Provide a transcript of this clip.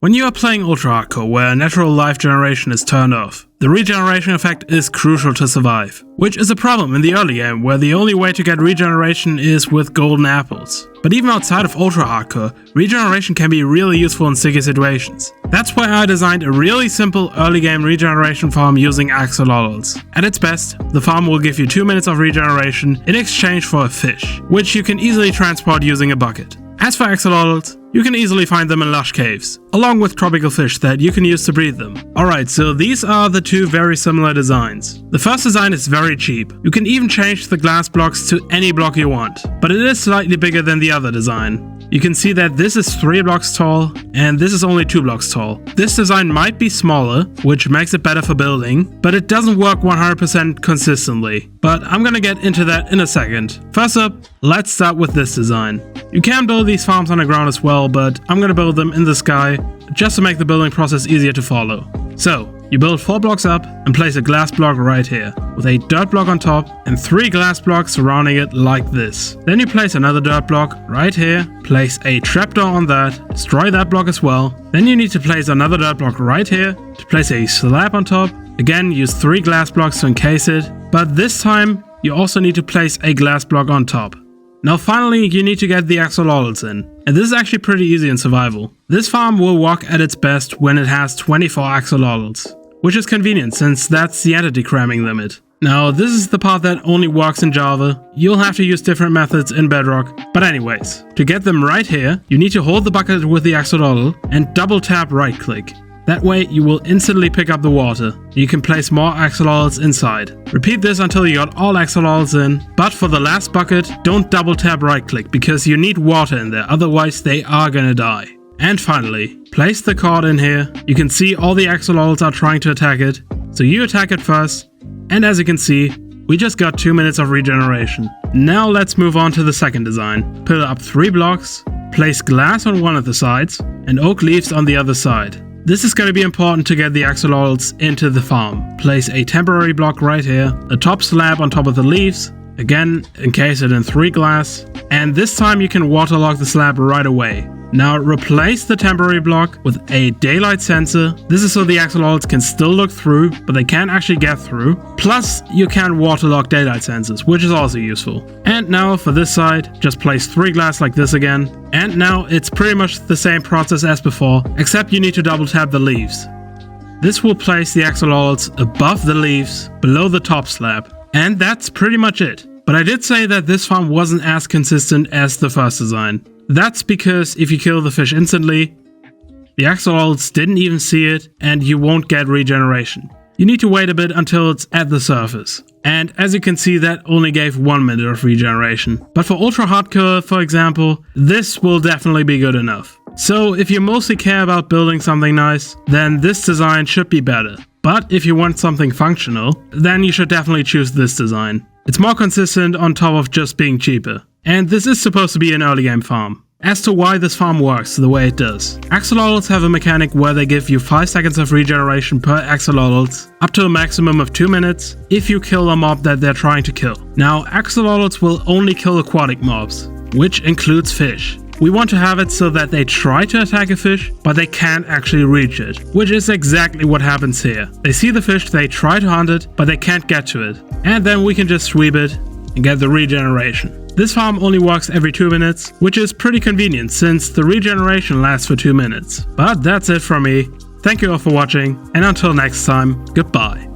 When you are playing Ultra Hardcore where natural life generation is turned off, the regeneration effect is crucial to survive, which is a problem in the early game where the only way to get regeneration is with golden apples. But even outside of Ultra Hardcore, regeneration can be really useful in sticky situations. That's why I designed a really simple early game regeneration farm using axolotls. At its best, the farm will give you 2 minutes of regeneration in exchange for a fish, which you can easily transport using a bucket. As for axolotls, you can easily find them in lush caves, along with tropical fish that you can use to breed them. Alright, so these are the two very similar designs. The first design is very cheap. You can even change the glass blocks to any block you want, but it is slightly bigger than the other design. You can see that this is 3 blocks tall and this is only 2 blocks tall. This design might be smaller, which makes it better for building, but it doesn't work 100% consistently. But I'm gonna get into that in a second. First up, let's start with this design. You can build these farms underground as well, but I'm gonna build them in the sky just to make the building process easier to follow. So, you build 4 blocks up and place a glass block right here, with a dirt block on top and 3 glass blocks surrounding it like this. Then you place another dirt block right here, place a trapdoor on that, destroy that block as well. Then you need to place another dirt block right here to place a slab on top. Again, use 3 glass blocks to encase it, but this time you also need to place a glass block on top. Now finally, you need to get the axolotls in, and this is actually pretty easy in survival. This farm will work at its best when it has 24 axolotls, which is convenient since that's the entity cramming limit. Now this is the part that only works in Java. You'll have to use different methods in Bedrock, but anyways, to get them right here, you need to hold the bucket with the axolotl and double tap right click. That way you will instantly pick up the water. You can place more axolotls inside. Repeat this until you got all axolotls in, but for the last bucket, don't double tap right click because you need water in there, otherwise they are gonna die. And finally, place the cord in here. You can see all the axolotls are trying to attack it, so you attack it first, and as you can see, we just got 2 minutes of regeneration. Now let's move on to the second design. Put up 3 blocks, place glass on one of the sides, and oak leaves on the other side. This is going to be important to get the axolotls into the farm. Place a temporary block right here, a top slab on top of the leaves, again encase it in 3 glass, and this time you can waterlog the slab right away. Now replace the temporary block with a daylight sensor. This is so the axolotls can still look through, but they can't actually get through. Plus you can waterlog daylight sensors, which is also useful. And now for this side, just place 3 glass like this again. And now it's pretty much the same process as before, except you need to double tap the leaves. This will place the axolotls above the leaves, below the top slab. And that's pretty much it. But I did say that this farm wasn't as consistent as the first design. That's because if you kill the fish instantly, the axolotls didn't even see it and you won't get regeneration. You need to wait a bit until it's at the surface. And as you can see, that only gave 1 minute of regeneration. But for Ultra Hardcore, for example, this will definitely be good enough. So if you mostly care about building something nice, then this design should be better. But if you want something functional, then you should definitely choose this design. It's more consistent on top of just being cheaper. And this is supposed to be an early game farm. As to why this farm works the way it does. Axolotls have a mechanic where they give you 5 seconds of regeneration per axolotls, up to a maximum of 2 minutes, if you kill a mob that they're trying to kill. Now, axolotls will only kill aquatic mobs, which includes fish. We want to have it so that they try to attack a fish, but they can't actually reach it, which is exactly what happens here. They see the fish, they try to hunt it, but they can't get to it. And then we can just sweep it and get the regeneration. This farm only works every 2 minutes, which is pretty convenient since the regeneration lasts for 2 minutes. But that's it from me. Thank you all for watching, and until next time, goodbye.